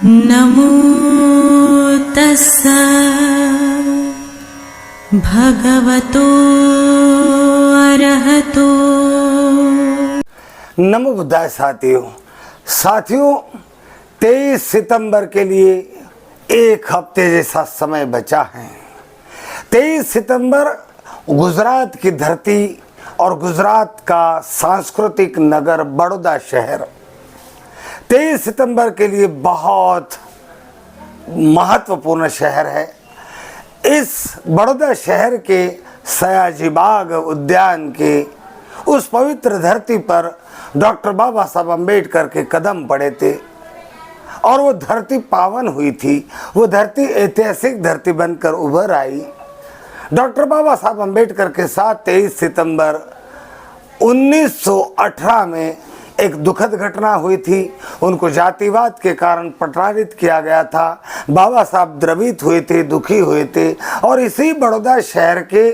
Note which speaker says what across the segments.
Speaker 1: नमो तस्स भगवतो अरहतो।
Speaker 2: नमो बुद्धाय। साथियों 23 सितंबर के लिए एक हफ्ते जैसा समय बचा है। 23 सितंबर गुजरात की धरती और गुजरात का सांस्कृतिक नगर बड़ौदा शहर 23 सितंबर के लिए बहुत महत्वपूर्ण शहर है। इस बड़ौदा शहर के सयाजी बाग उद्यान के उस पवित्र धरती पर डॉक्टर बाबा साहब अम्बेडकर के कदम पड़े थे और वो धरती पावन हुई थी। वो धरती ऐतिहासिक धरती बनकर उभर आई। डॉक्टर बाबा साहब अम्बेडकर के साथ 23 सितंबर 1918 में एक दुखद घटना हुई थी। उनको जातिवाद के कारण प्रताड़ित किया गया था। बाबा साहब द्रवित हुए थे, दुखी हुए थे और इसी बड़ौदा शहर के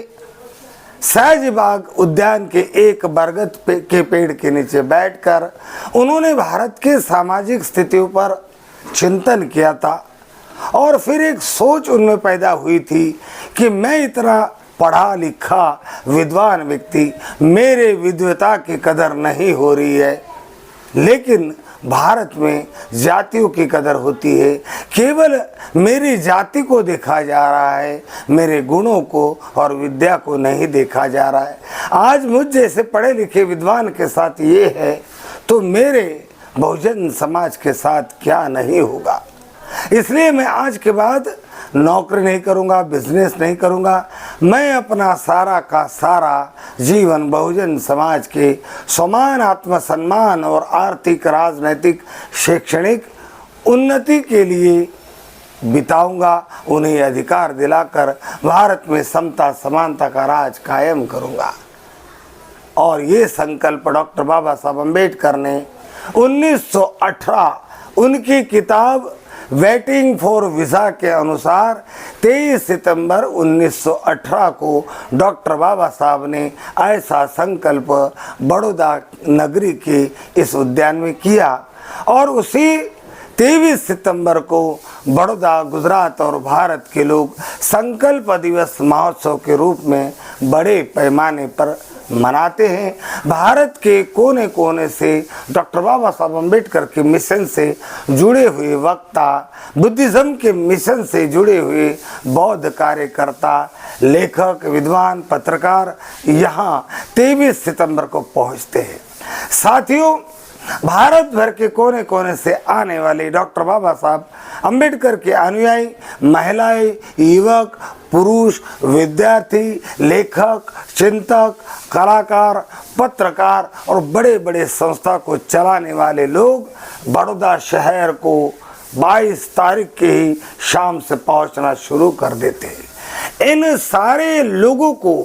Speaker 2: सयाजी बाग उद्यान के एक बरगद के पेड़ के नीचे बैठकर उन्होंने भारत के सामाजिक स्थितियों पर चिंतन किया था और फिर एक सोच उनमें पैदा हुई थी कि मैं इतना पढ़ा लिखा विद्वान व्यक्ति, मेरे विद्वता की कदर नहीं हो रही है, लेकिन भारत में जातियों की कदर होती है। केवल मेरी जाति को देखा जा रहा है, मेरे गुणों को और विद्या को नहीं देखा जा रहा है। आज मुझ जैसे पढ़े लिखे विद्वान के साथ ये है तो मेरे बहुजन समाज के साथ क्या नहीं होगा। इसलिए मैं आज के बाद नौकरी नहीं करूंगा, बिजनेस नहीं करूंगा। मैं अपना सारा का सारा जीवन बहुजन समाज के समान आत्मसम्मान और आर्थिक, राजनैतिक, शैक्षणिक उन्नति के लिए बिताऊंगा। उन्हें अधिकार दिलाकर भारत में समता समानता का राज कायम करूंगा। और ये संकल्प डॉक्टर बाबा साहब अम्बेडकर ने 1918 उनकी किताब वेटिंग फॉर वीज़ा के अनुसार 23 सितंबर 1918 को डॉक्टर बाबा साहब ने ऐसा संकल्प बड़ौदा नगरी के इस उद्यान में किया और उसी 23 सितंबर को बड़ौदा, गुजरात और भारत के लोग संकल्प दिवस महोत्सव के रूप में बड़े पैमाने पर मनाते हैं। भारत के कोने कोने से डॉक्टर बाबा साहब अम्बेडकर के मिशन से जुड़े हुए वक्ता, बुद्धिज्म के मिशन से जुड़े हुए बौद्ध कार्यकर्ता, लेखक, विद्वान, पत्रकार यहाँ 23 सितंबर को पहुँचते हैं। साथियों, भारत भर के कोने कोने से आने वाले डॉक्टर बाबा साहब अम्बेडकर के अनुयायी महिलाएं, युवक, पुरुष, विद्यार्थी, लेखक, चिंतक, कलाकार, पत्रकार और बड़े बड़े संस्था को चलाने वाले लोग बड़ौदा शहर को 22 तारीख के ही शाम से पहुंचना शुरू कर देते हैं। इन सारे लोगों को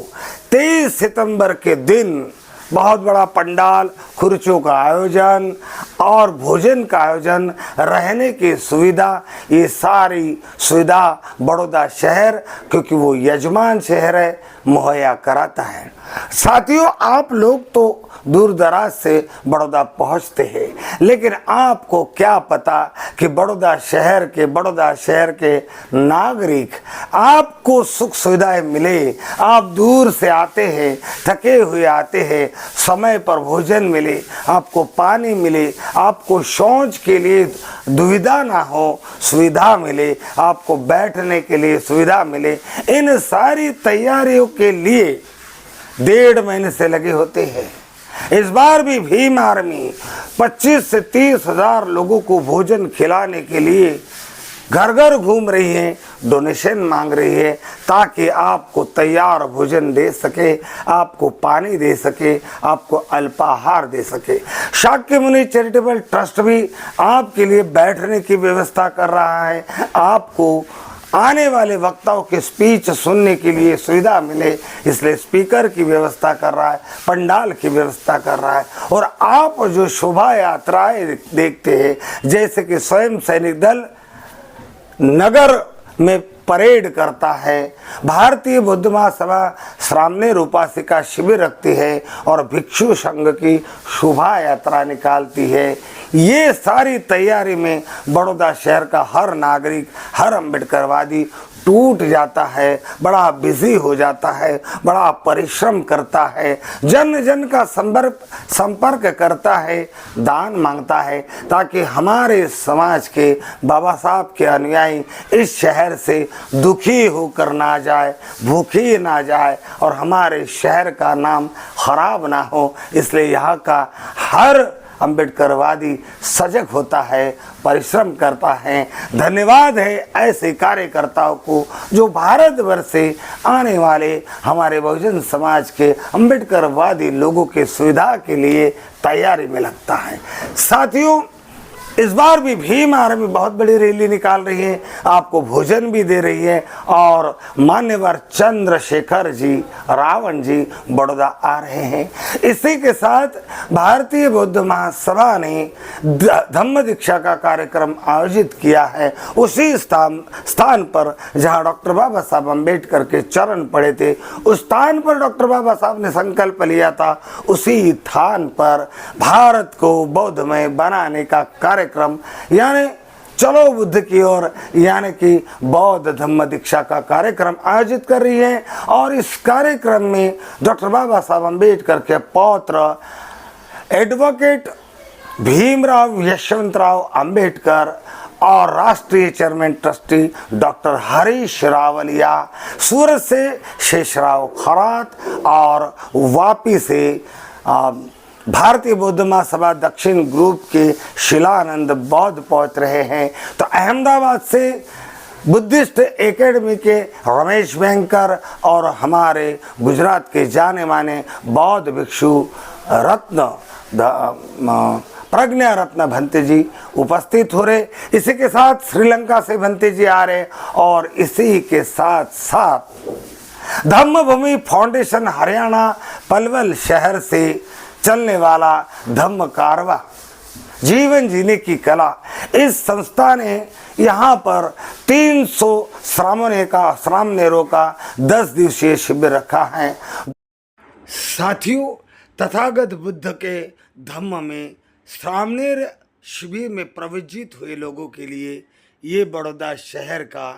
Speaker 2: 23 सितंबर के दिन बहुत बड़ा पंडाल, खुर्चियों का आयोजन और भोजन का आयोजन, रहने की सुविधा, ये सारी सुविधा बड़ौदा शहर, क्योंकि वो यजमान शहर है, मुहैया कराता है। साथियों, आप लोग तो दूर दराज से बड़ौदा पहुंचते हैं, लेकिन आपको क्या पता कि बड़ौदा शहर के नागरिक आपको सुख सुविधाएं मिले। आप दूर से आते हैं, थके हुए आते हैं, समय पर भोजन मिले, आपको पानी मिले, आपको शौच के लिए दुविधा ना हो, सुविधा मिले, आपको बैठने के लिए सुविधा मिले। इन सारी तैयारियों के लिए 1.5 महीने से लगे होते हैं। इस बार भी भीम आर्मी 25 से 30 हजार लोगों को भोजन खिलाने के लिए घर घर घूम रही है, डोनेशन मांग रही है, ताकि आपको तैयार भोजन दे सके, आपको पानी दे सके, आपको अल्पाहार दे सके। शाक्य मुनि चैरिटेबल ट्रस्ट भी आपके लिए बैठने की व्यवस्था कर रहा है, आपको आने वाले वक्ताओं के स्पीच सुनने के लिए सुविधा मिले, इसलिए स्पीकर की व्यवस्था कर रहा है, पंडाल की व्यवस्था कर रहा है। और आप जो शोभा यात्राएं देखते हैं, जैसे कि स्वयं सैनिक दल नगर में परेड करता है। भारतीय बौद्ध महासभा सामनेर उपासिका शिविर रखती है और भिक्षु संघ की शोभा यात्रा निकालती है। ये सारी तैयारी में बड़ौदा शहर का हर नागरिक, हर अम्बेडकरवादी टूट जाता है, बड़ा बिजी हो जाता है, बड़ा परिश्रम करता है, जन जन का संपर्क करता है, दान मांगता है, ताकि हमारे समाज के बाबा साहब के अनुयायी इस शहर से दुखी होकर ना जाए, भूखी ना जाए और हमारे शहर का नाम खराब ना हो। इसलिए यहाँ का हर अम्बेडकरवादी सजग होता है, परिश्रम करता है। धन्यवाद है ऐसे कार्यकर्ताओं को जो भारतवर्ष से आने वाले हमारे बहुजन समाज के अम्बेडकरवादी लोगों के सुविधा के लिए तैयारी में लगता है। साथियों, इस बार भी भीम आर्मी बहुत बड़ी रैली निकाल रही है, आपको भोजन भी दे रही है और मान्यवर चंद्रशेखर जी रावण जी बड़ौदा आ रहे हैं। इसी के साथ भारतीय बौद्ध महासभा ने धम्म दीक्षा का कार्यक्रम आयोजित किया है उसी स्थान पर जहां डॉक्टर बाबा साहब अम्बेडकर के चरण पड़े थे। उस स्थान पर डॉक्टर बाबा साहब ने संकल्प लिया था, उसी स्थान पर भारत को बौद्धमय बनाने का कार्यक्रम यानी चलो बुद्ध की ओर यानी कि बौद्ध धम्म दीक्षा का कार्यक्रम आयोजित कर रही है। और इस कार्यक्रम में डॉक्टर बाबा साहब अम्बेडकर के पौत्र एडवोकेट भीमराव यशवंतराव अम्बेडकर और राष्ट्रीय chairman trustee doctor Harish Rawalia, सूरत से शेषराव खरात और वापी से भारतीय बौद्ध महासभा दक्षिण ग्रुप के शिलानंद बौद्ध पहुंच रहे हैं। तो अहमदाबाद से बुद्धिस्ट एकेडमी के रमेश बैंकर और हमारे गुजरात के जाने माने बौद्ध भिक्षु रत्न प्रज्ञा रत्न भंते जी उपस्थित हो रहे। इसी के साथ श्रीलंका से भंते जी आ रहे और इसी के साथ साथ धम्म भूमि फाउंडेशन हरियाणा पलवल शहर से चलने वाला धम्म कारवा जीवन जीने की कला, इस संस्था ने यहाँ पर 300 श्रामणेरों का 10 दिवसीय शिविर रखा है। साथियों, तथागत बुद्ध के धम्म में श्रामणेर शिविर में प्रवजित हुए लोगों के लिए ये बड़ौदा शहर का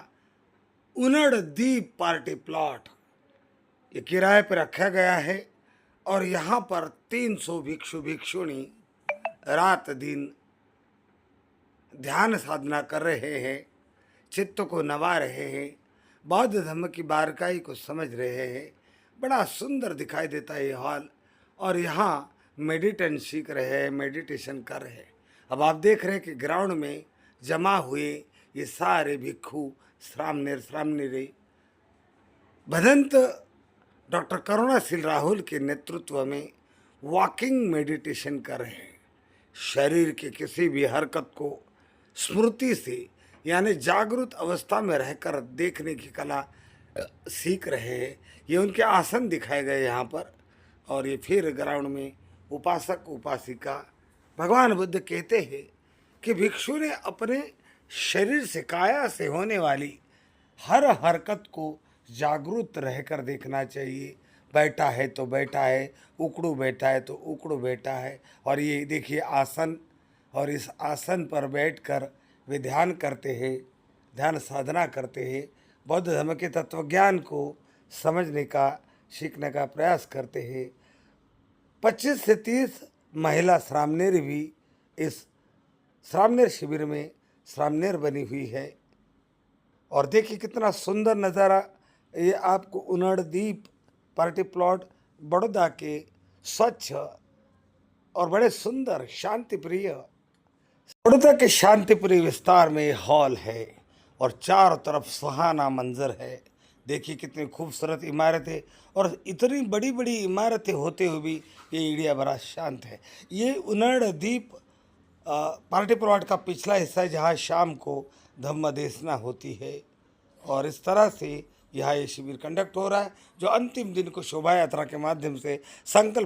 Speaker 2: उनड़ द्वीप पार्टी प्लॉट ये किराए पर रखा गया है और यहाँ पर 300 भिक्षु भिक्षुणी रात दिन ध्यान साधना कर रहे हैं, चित्त को नवा रहे हैं, बौद्ध धर्म की बारकाई को समझ रहे हैं। बड़ा सुंदर दिखाई देता है ये हॉल और यहाँ मेडिटेशन सीख रहे हैं, मेडिटेशन कर रहे हैं। अब आप देख रहे हैं कि ग्राउंड में जमा हुए ये सारे भिक्षु श्रामणेरी भदंत डॉक्टर करुणाशील राहुल के नेतृत्व में वॉकिंग मेडिटेशन कर रहे हैं। शरीर के किसी भी हरकत को स्मृति से यानी जागरूक अवस्था में रहकर देखने की कला सीख रहे हैं। ये उनके आसन दिखाए गए यहाँ पर और ये फिर ग्राउंड में उपासक उपासिका। भगवान बुद्ध कहते हैं कि भिक्षु ने अपने शरीर से काया से होने वाली हर हरकत को जागरूक रहकर देखना चाहिए। बैठा है तो बैठा है, उकड़ू बैठा है तो उकड़ू बैठा है। और ये देखिए आसन, और इस आसन पर बैठकर वे ध्यान करते हैं, ध्यान साधना करते हैं, बौद्ध धर्म के तत्वज्ञान को समझने का सीखने का प्रयास करते हैं। 25 से 30 महिला श्रामणेर भी इस श्रामणेर शिविर में श्रामणेर बनी हुई है। और देखिए कितना सुंदर नज़ारा, ये आपको उनड़ द्वीप पार्टी प्लॉट बड़ौदा के स्वच्छ और बड़े सुंदर शांतिप्रिय बड़ौदा के शांतिप्रिय विस्तार में हॉल है और चारों तरफ सुहाना मंजर है। देखिए कितनी खूबसूरत इमारतें और इतनी बड़ी बड़ी इमारतें होते हुए भी ये एरिया बड़ा शांत है। ये उनड़ द्वीप पार्टी प्लॉट का पिछला हिस्सा है जहाँ शाम को धम्म देशना होती है और इस तरह से यहाँ ये शिविर कंडक्ट हो रहा है जो अंतिम दिन को शोभा यात्रा के माध्यम से संकल्प